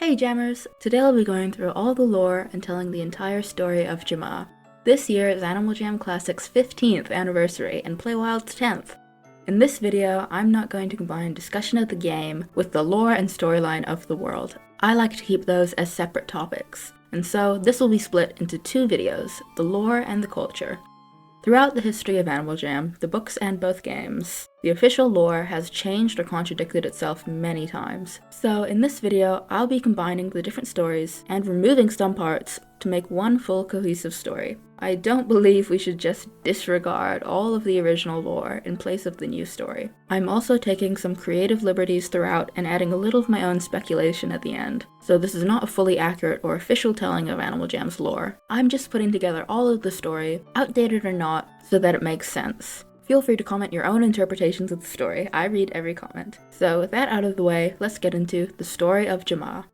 Hey Jammers! Today I'll be going through all the lore and telling the entire story of Jamaa. This year is Animal Jam Classic's 15th anniversary and Playwild's 10th. In this video, I'm not going to combine discussion of the game with the lore and storyline of the world. I like to keep those as separate topics, and so this will be split into two videos, the lore and the culture. Throughout the history of Animal Jam, the books and both games, the official lore has changed or contradicted itself many times. So in this video, I'll be combining the different stories and removing some parts to make one full cohesive story. I don't believe we should just disregard all of the original lore in place of the new story. I'm also taking some creative liberties throughout and adding a little of my own speculation at the end. So this is not a fully accurate or official telling of Animal Jam's lore. I'm just putting together all of the story, outdated or not, so that it makes sense. Feel free to comment your own interpretations of the story. I read every comment. So with that out of the way, let's get into the story of Jamaa.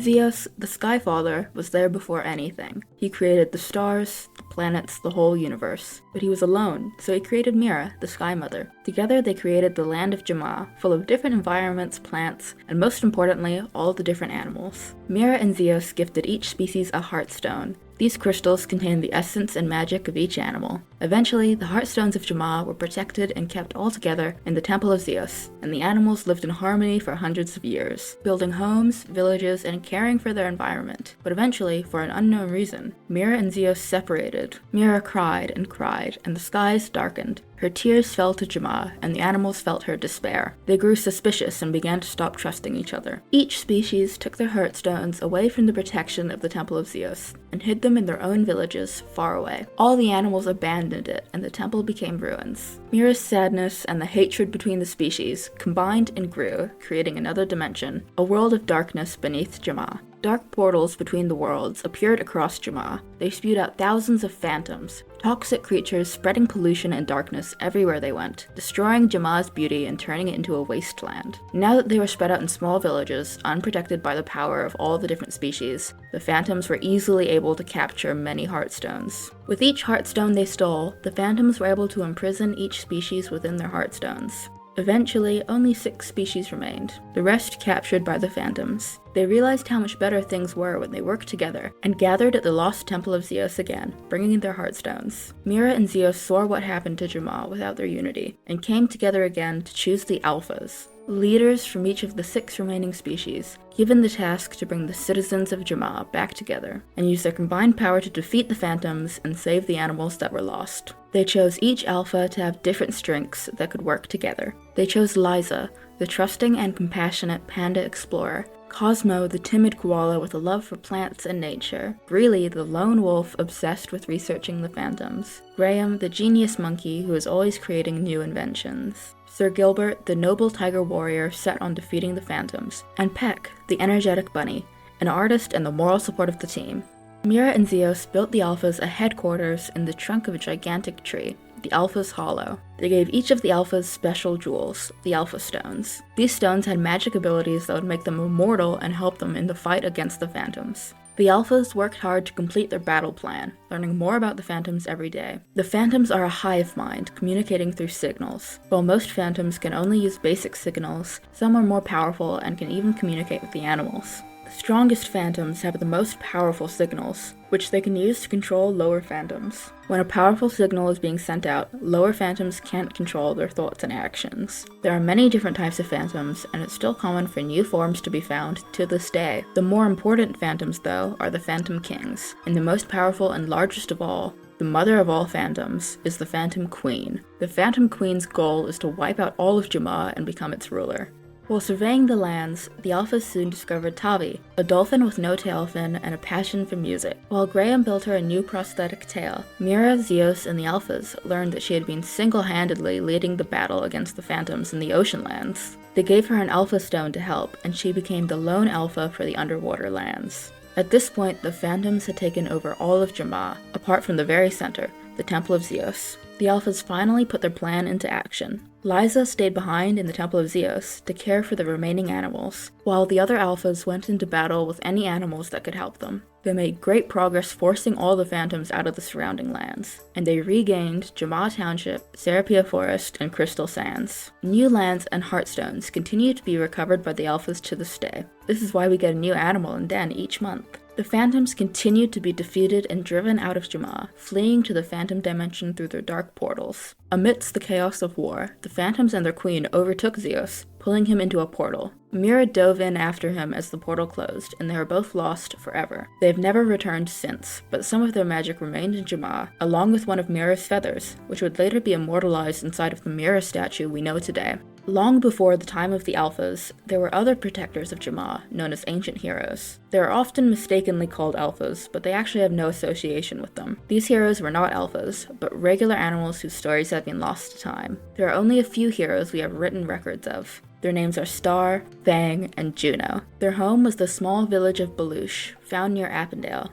Zeus, the Sky Father, was there before anything. He created the stars, the planets, the whole universe. But he was alone, so he created Mira, the Sky Mother. Together they created the land of Jamaa, full of different environments, plants, and most importantly, all the different animals. Mira and Zeus gifted each species a heartstone. These crystals contain the essence and magic of each animal. Eventually, the Heartstones of Jamaa were protected and kept all together in the Temple of Zeus, and the animals lived in harmony for hundreds of years, building homes, villages, and caring for their environment. But eventually, for an unknown reason, Mira and Zeus separated. Mira cried, and the skies darkened. Her tears fell to Jamaa, and the animals felt her despair. They grew suspicious and began to stop trusting each other. Each species took their heartstones away from the protection of the Temple of Zeus, and hid them in their own villages far away. All the animals abandoned it, and the temple became ruins. Mira's sadness and the hatred between the species combined and grew, creating another dimension, a world of darkness beneath Jamaa. Dark portals between the worlds appeared across Jamaa. They spewed out thousands of phantoms, toxic creatures spreading pollution and darkness everywhere they went, destroying Jamaa's beauty and turning it into a wasteland. Now that they were spread out in small villages, unprotected by the power of all the different species, the phantoms were easily able to capture many heartstones. With each heartstone they stole, the phantoms were able to imprison each species within their heartstones. Eventually, only 6 species remained, the rest captured by the phantoms. They realized how much better things were when they worked together, and gathered at the lost Temple of Zeus again, bringing their heartstones. Mira and Zeus saw what happened to Jamaa without their unity, and came together again to choose the Alphas, leaders from each of the 6 remaining species, given the task to bring the citizens of Jamaa back together, and use their combined power to defeat the phantoms and save the animals that were lost. They chose each alpha to have different strengths that could work together. They chose Liza, the trusting and compassionate panda explorer, Cosmo, the timid koala with a love for plants and nature, Greeley, the lone wolf obsessed with researching the phantoms, Graham, the genius monkey who is always creating new inventions, Sir Gilbert, the noble tiger warrior set on defeating the phantoms, and Peck, the energetic bunny, an artist and the moral support of the team. Mira and Zeus built the Alphas a headquarters in the trunk of a gigantic tree, the Alpha's Hollow. They gave each of the Alphas special jewels, the Alpha Stones. These stones had magic abilities that would make them immortal and help them in the fight against the phantoms. The Alphas worked hard to complete their battle plan, learning more about the phantoms every day. The phantoms are a hive mind, communicating through signals. While most phantoms can only use basic signals, some are more powerful and can even communicate with the animals. The strongest phantoms have the most powerful signals, which they can use to control lower phantoms. When a powerful signal is being sent out, lower phantoms can't control their thoughts and actions. There are many different types of phantoms, and it's still common for new forms to be found to this day. The more important phantoms, though, are the Phantom Kings, and the most powerful and largest of all, the mother of all phantoms, is the Phantom Queen. The Phantom Queen's goal is to wipe out all of Jamaa and become its ruler. While surveying the lands, the Alphas soon discovered Tavi, a dolphin with no tail fin and a passion for music. While Graham built her a new prosthetic tail, Mira, Zeus, and the Alphas learned that she had been single-handedly leading the battle against the phantoms in the ocean lands. They gave her an Alpha Stone to help, and she became the lone Alpha for the underwater lands. At this point, the phantoms had taken over all of Jamaa, apart from the very center, the Temple of Zeus. the Alphas finally put their plan into action. Liza stayed behind in the Temple of Zeus to care for the remaining animals, while the other Alphas went into battle with any animals that could help them. They made great progress forcing all the Phantoms out of the surrounding lands, and they regained Yxmall Township, Serapia Forest, and Crystal Sands. New lands and heartstones continue to be recovered by the Alphas to this day. This is why we get a new animal and den each month. The Phantoms continued to be defeated and driven out of Yxmall, fleeing to the Phantom Dimension through their dark portals. Amidst the chaos of war, the Phantoms and their queen overtook Zeus, pulling him into a portal. Mira dove in after him as the portal closed, and they were both lost forever. They have never returned since, but some of their magic remained in Yxmall, along with one of Mira's feathers, which would later be immortalized inside of the Mira statue we know today. Long before the time of the Alphas, there were other protectors of Yxmall, known as ancient heroes. They are often mistakenly called Alphas, but they actually have no association with them. These heroes were not Alphas, but regular animals whose stories have been lost to time. There are only a few heroes we have written records of. Their names are Star, Fang, and Juno. Their home was the small village of Belush, found near Appendale.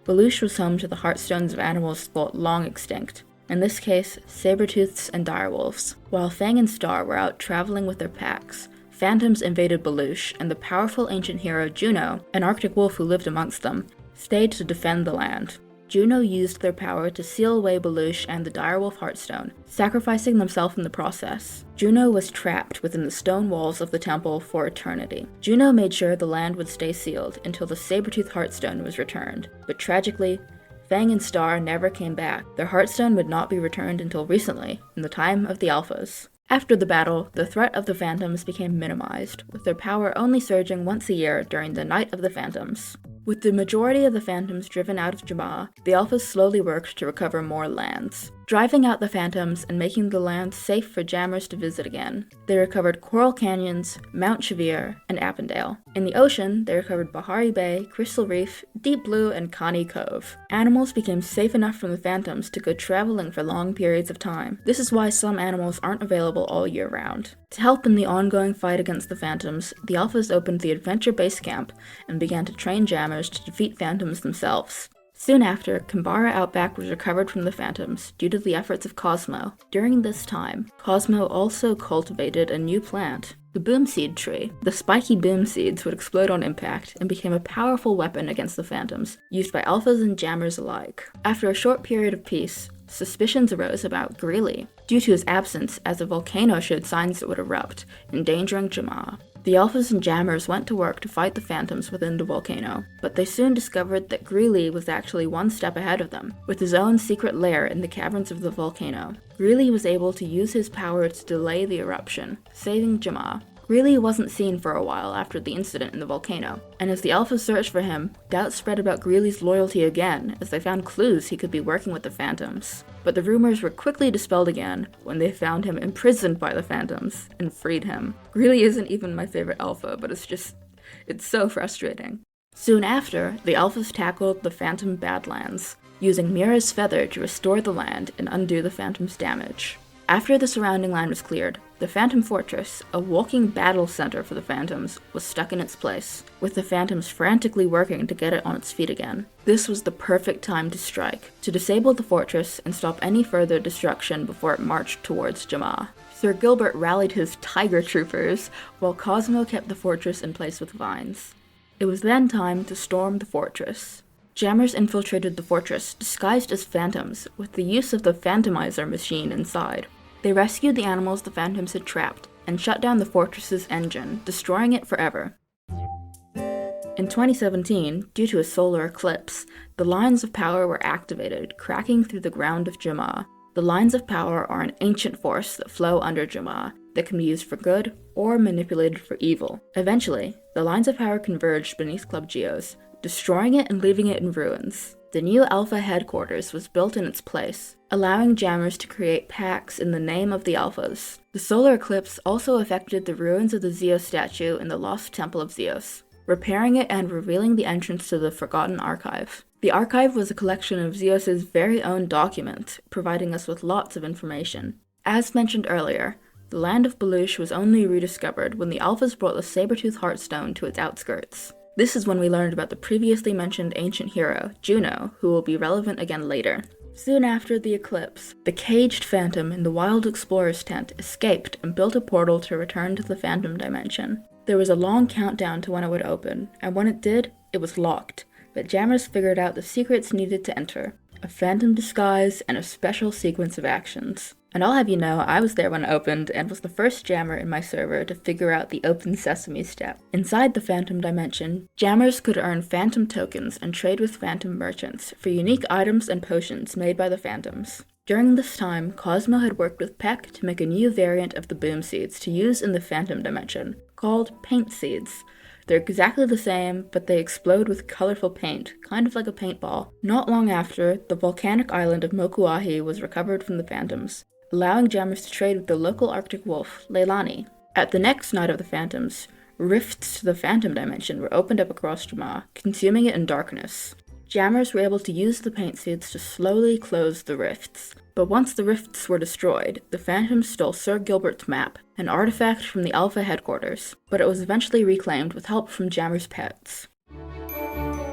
Belush was home to the heartstones of animals thought long extinct. In this case, saber-tooths and direwolves. While Fang and Star were out traveling with their packs, Phantoms invaded Belush, and the powerful ancient hero Juno, an Arctic wolf who lived amongst them, stayed to defend the land. Juno used their power to seal away Belush and the direwolf heartstone, sacrificing themselves in the process. Juno was trapped within the stone walls of the temple for eternity. Juno made sure the land would stay sealed until the saber-tooth heartstone was returned, but tragically, Fang and Star never came back. Their heartstone would not be returned until recently, in the time of the Alphas. After the battle, the threat of the Phantoms became minimized, with their power only surging once a year during the Night of the Phantoms. With the majority of the Phantoms driven out of Yxmall, the Alphas slowly worked to recover more lands, driving out the Phantoms and making the land safe for jammers to visit again. They recovered Coral Canyons, Mount Chevere, and Appendale. In the ocean, they recovered Bahari Bay, Crystal Reef, Deep Blue, and Connie Cove. Animals became safe enough from the Phantoms to go traveling for long periods of time. This is why some animals aren't available all year round. To help in the ongoing fight against the Phantoms, the Alphas opened the Adventure Base Camp and began to train jammers to defeat Phantoms themselves. Soon after, Kimbara Outback was recovered from the Phantoms due to the efforts of Cosmo. During this time, Cosmo also cultivated a new plant, the boomseed tree. The spiky boom seeds would explode on impact and became a powerful weapon against the Phantoms, used by Alphas and jammers alike. After a short period of peace, suspicions arose about Greeley, due to his absence as a volcano showed signs it would erupt, endangering Yxmall. The Alphas and jammers went to work to fight the Phantoms within the volcano, but they soon discovered that Greeley was actually one step ahead of them, with his own secret lair in the caverns of the volcano. Greeley was able to use his power to delay the eruption, saving Yxmall. Greeley wasn't seen for a while after the incident in the volcano, and as the Alphas searched for him, doubts spread about Greeley's loyalty again as they found clues he could be working with the Phantoms. But the rumors were quickly dispelled again when they found him imprisoned by the Phantoms and freed him. Greeley isn't even my favorite Alpha, but it's so frustrating. Soon after, the Alphas tackled the Phantom Badlands, using Mira's feather to restore the land and undo the Phantom's damage. After the surrounding land was cleared, the Phantom Fortress, a walking battle center for the Phantoms, was stuck in its place, with the Phantoms frantically working to get it on its feet again. This was the perfect time to strike, to disable the fortress and stop any further destruction before it marched towards Yxmall. Sir Gilbert rallied his tiger troopers, while Cosmo kept the fortress in place with vines. It was then time to storm the fortress. Jammers infiltrated the fortress, disguised as Phantoms, with the use of the Phantomizer machine inside. They rescued the animals the Phantoms had trapped, and shut down the fortress's engine, destroying it forever. In 2017, due to a solar eclipse, the Lines of Power were activated, cracking through the ground of Yxmall. The Lines of Power are an ancient force that flow under Yxmall, that can be used for good, or manipulated for evil. Eventually, the Lines of Power converged beneath Club Geo's, destroying it and leaving it in ruins. The new Alpha headquarters was built in its place, allowing jammers to create packs in the name of the Alphas. The solar eclipse also affected the ruins of the Zeus statue in the lost Temple of Zeus, repairing it and revealing the entrance to the Forgotten Archive. The archive was a collection of Zeus's very own documents, providing us with lots of information. As mentioned earlier, the land of Belush was only rediscovered when the Alphas brought the saber-tooth heartstone to its outskirts. This is when we learned about the previously mentioned ancient hero, Juno, who will be relevant again later. Soon after the eclipse, the caged Phantom in the Wild Explorer's tent escaped and built a portal to return to the Phantom dimension. There was a long countdown to when it would open, and when it did, it was locked, but jammers figured out the secrets needed to enter: a Phantom disguise and a special sequence of actions. And I'll have you know, I was there when it opened and was the first jammer in my server to figure out the Open Sesame step. Inside the Phantom dimension, jammers could earn Phantom tokens and trade with Phantom merchants for unique items and potions made by the Phantoms. During this time, Cosmo had worked with Peck to make a new variant of the boom seeds to use in the Phantom dimension, called paint seeds. They're exactly the same, but they explode with colorful paint, kind of like a paintball. Not long after, the volcanic island of Mokuahi was recovered from the Phantoms, allowing jammers to trade with the local Arctic wolf, Leilani. At the next Night of the Phantoms, rifts to the Phantom dimension were opened up across Jama, consuming it in darkness. Jammers were able to use the paint seeds to slowly close the rifts. But once the rifts were destroyed, the Phantoms stole Sir Gilbert's map, an artifact from the Alpha headquarters, but it was eventually reclaimed with help from jammers' pets.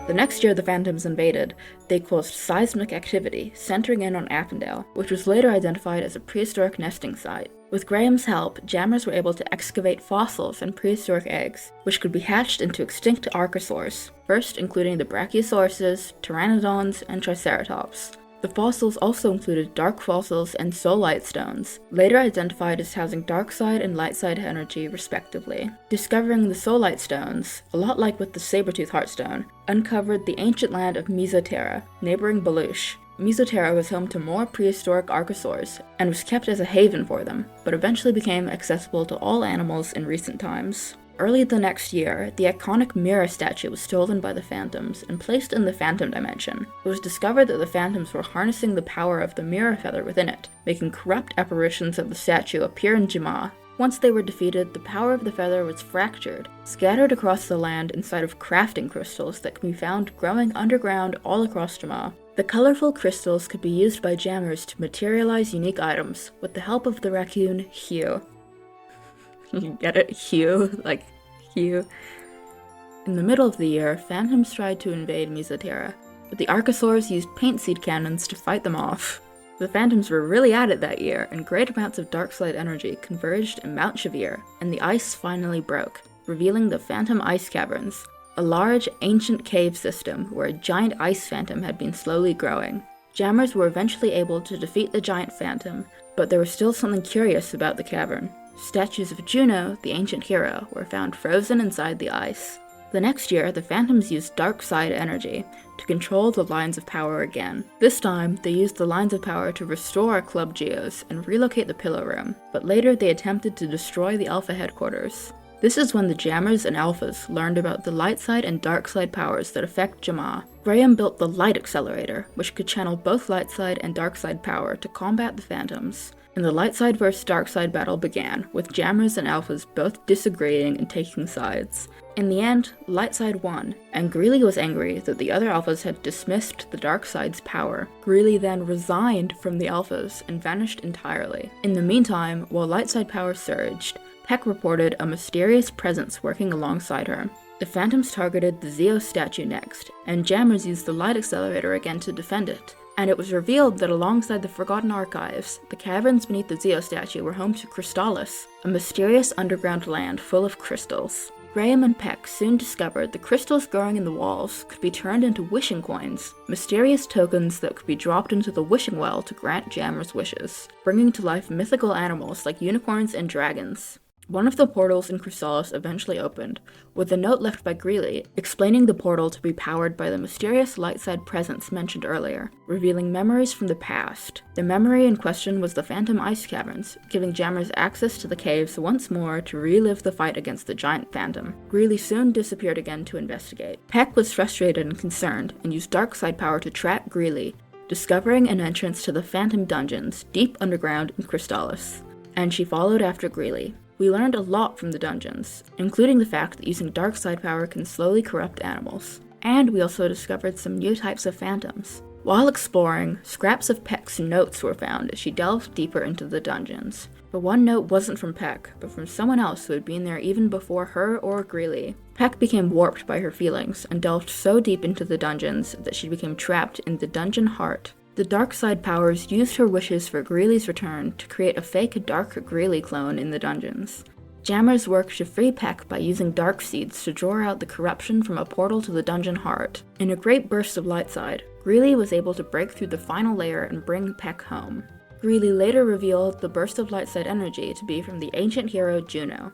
The next year the Phantoms invaded, they caused seismic activity, centering in on Appendale, which was later identified as a prehistoric nesting site. With Graham's help, jammers were able to excavate fossils and prehistoric eggs, which could be hatched into extinct archosaurs, first including the Brachiosauruses, Pteranodons, and Triceratops. The fossils also included dark fossils and soulite stones, later identified as housing dark side and light side energy respectively. Discovering the soulite stones, a lot like with the Sabertooth Heartstone, uncovered the ancient land of Mesoterra, neighboring Belush. Mesoterra was home to more prehistoric archosaurs, and was kept as a haven for them, but eventually became accessible to all animals in recent times. Early the next year, the iconic mirror statue was stolen by the Phantoms and placed in the Phantom dimension. It was discovered that the Phantoms were harnessing the power of the mirror feather within it, making corrupt apparitions of the statue appear in Jama. Once they were defeated, the power of the feather was fractured, scattered across the land inside of crafting crystals that can be found growing underground all across Jama. The colorful crystals could be used by jammers to materialize unique items, with the help of the raccoon Hugh. You get it? Hugh? Like, Hugh. In the middle of the year, Phantoms tried to invade Mesoterra, but the Archosaurs used paint seed cannons to fight them off. The Phantoms were really at it that year, and great amounts of dark-side energy converged in Mount Shavir, and the ice finally broke, revealing the Phantom Ice Caverns, a large, ancient cave system where a giant ice phantom had been slowly growing. Jammers were eventually able to defeat the giant phantom, but there was still something curious about the cavern. Statues of Juno, the ancient hero, were found frozen inside the ice. The next year, the Phantoms used dark side energy to control the lines of power again. This time, they used the lines of power to restore Club Geos and relocate the Pillow Room, but later they attempted to destroy the Alpha headquarters. This is when the Jammers and Alphas learned about the light side and dark side powers that affect Jama. Graham built the Light Accelerator, which could channel both light side and dark side power to combat the Phantoms. And the light side vs dark side battle began, with Jammers and Alphas both disagreeing and taking sides. In the end, light side won, and Greeley was angry that the other Alphas had dismissed the dark side's power. Greeley then resigned from the Alphas and vanished entirely. In the meantime, while light side power surged, Peck reported a mysterious presence working alongside her. The Phantoms targeted the Zeo statue next, and Jammers used the Light Accelerator again to defend it. And it was revealed that alongside the Forgotten Archives, the caverns beneath the Zeo statue were home to Crystallis, a mysterious underground land full of crystals. Graham and Peck soon discovered the crystals growing in the walls could be turned into wishing coins, mysterious tokens that could be dropped into the wishing well to grant Jammers wishes, bringing to life mythical animals like unicorns and dragons. One of the portals in Crystallis eventually opened, with a note left by Greeley explaining the portal to be powered by the mysterious light-side presence mentioned earlier, revealing memories from the past. The memory in question was the Phantom Ice Caverns, giving Jammers access to the caves once more to relive the fight against the giant phantom. Greeley soon disappeared again to investigate. Peck was frustrated and concerned, and used dark side power to trap Greeley, discovering an entrance to the Phantom Dungeons, deep underground in Crystallis. And she followed after Greeley. We learned a lot from the dungeons, including the fact that using dark side power can slowly corrupt animals. And we also discovered some new types of phantoms. While exploring, scraps of Peck's notes were found as she delved deeper into the dungeons. But one note wasn't from Peck, but from someone else who had been there even before her or Greeley. Peck became warped by her feelings and delved so deep into the dungeons that she became trapped in the dungeon heart. The dark side powers used her wishes for Greely's return to create a fake Dark Greely clone in the dungeons. Jammers worked to free Peck by using dark seeds to draw out the corruption from a portal to the dungeon heart. In a great burst of light side, Greely was able to break through the final layer and bring Peck home. Greely later revealed the burst of light side energy to be from the ancient hero Juno.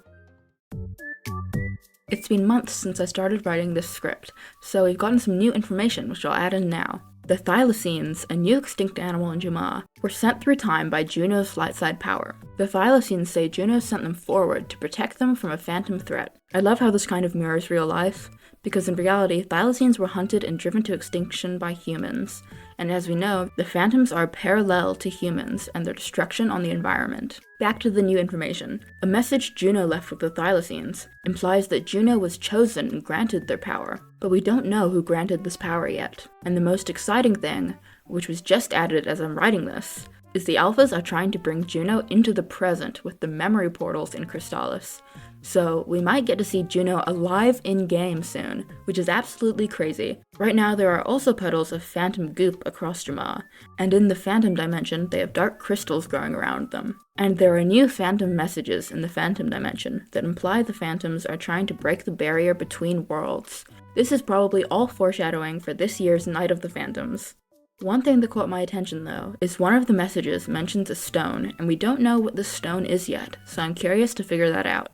It's been months since I started writing this script, so we've gotten some new information which I'll add in now. The thylacines, a new extinct animal in Juma, were sent through time by Juno's light side power. The thylacines say Juno sent them forward to protect them from a phantom threat. I love how this kind of mirrors real life, because in reality, thylacines were hunted and driven to extinction by humans, and as we know, the phantoms are parallel to humans and their destruction on the environment. Back to the new information. A message Juno left with the thylacines implies that Juno was chosen and granted their power, but we don't know who granted this power yet. And the most exciting thing, which was just added as I'm writing this, is the alphas are trying to bring Juno into the present with the memory portals in Crystallis. So we might get to see Juno alive in-game soon, which is absolutely crazy. Right now there are also puddles of phantom goop across Jama, and in the phantom dimension they have dark crystals growing around them. And there are new phantom messages in the phantom dimension that imply the phantoms are trying to break the barrier between worlds. This is probably all foreshadowing for this year's Night of the Phantoms. One thing that caught my attention though is one of the messages mentions a stone, and we don't know what this stone is yet, so I'm curious to figure that out.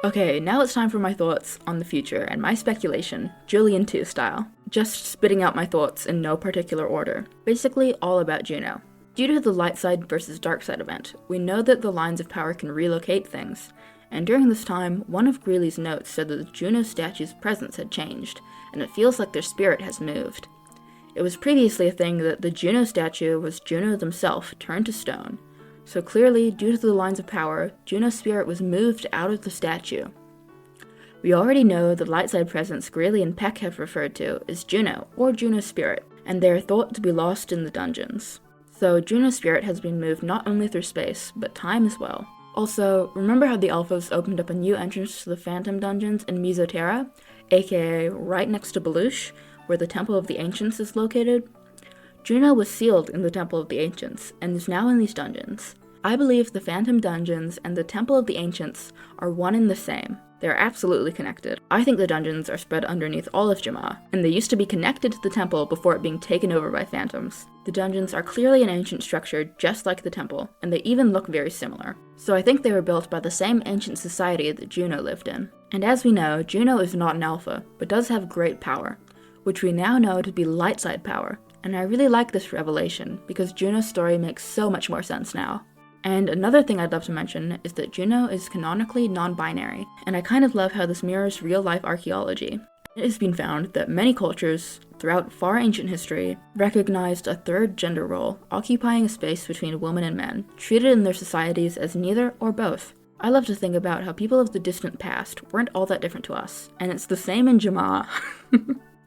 Okay, now it's time for my thoughts on the future and my speculation, Julian 2 style. Just spitting out my thoughts in no particular order. Basically all about Juno. Due to the light side versus dark side event, we know that the lines of power can relocate things, and during this time, one of Greely's notes said that the Juno statue's presence had changed, and it feels like their spirit has moved. It was previously a thing that the Juno statue was Juno themselves turned to stone. So clearly, due to the lines of power, Juno's spirit was moved out of the statue. We already know the light side presence Greely and Peck have referred to is Juno, or Juno's spirit, and they are thought to be lost in the dungeons. So Juno's spirit has been moved not only through space, but time as well. Also, remember how the Alphas opened up a new entrance to the Phantom Dungeons in Mesoterra, aka right next to Belush, where the Temple of the Ancients is located? Juno was sealed in the Temple of the Ancients, and is now in these dungeons. I believe the Phantom Dungeons and the Temple of the Ancients are one and the same. They are absolutely connected. I think the dungeons are spread underneath all of Jama, and they used to be connected to the temple before it being taken over by phantoms. The dungeons are clearly an ancient structure just like the temple, and they even look very similar. So I think they were built by the same ancient society that Juno lived in. And as we know, Juno is not an alpha, but does have great power, which we now know to be light side power. And I really like this revelation, because Juno's story makes so much more sense now. And another thing I'd love to mention is that Juno is canonically non-binary, and I kind of love how this mirrors real-life archaeology. It has been found that many cultures, throughout far ancient history, recognized a third gender role, occupying a space between women and men, treated in their societies as neither or both. I love to think about how people of the distant past weren't all that different to us, and it's the same in Jama.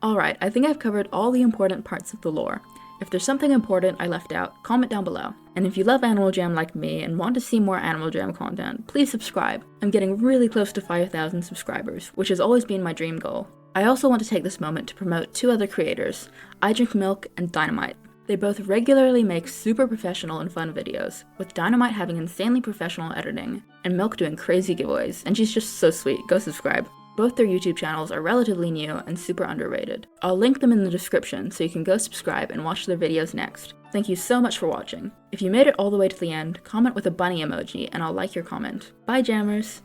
Alright, I think I've covered all the important parts of the lore. If there's something important I left out, comment down below. And if you love Animal Jam like me and want to see more Animal Jam content, please subscribe. I'm getting really close to 5,000 subscribers, which has always been my dream goal. I also want to take this moment to promote two other creators, yxmall and Dynamite. They both regularly make super professional and fun videos, with Dynamite having insanely professional editing, and Milk doing crazy giveaways, and she's just so sweet, go subscribe. Both their YouTube channels are relatively new and super underrated. I'll link them in the description so you can go subscribe and watch their videos next. Thank you so much for watching. If you made it all the way to the end, comment with a bunny emoji and I'll like your comment. Bye, Jammers!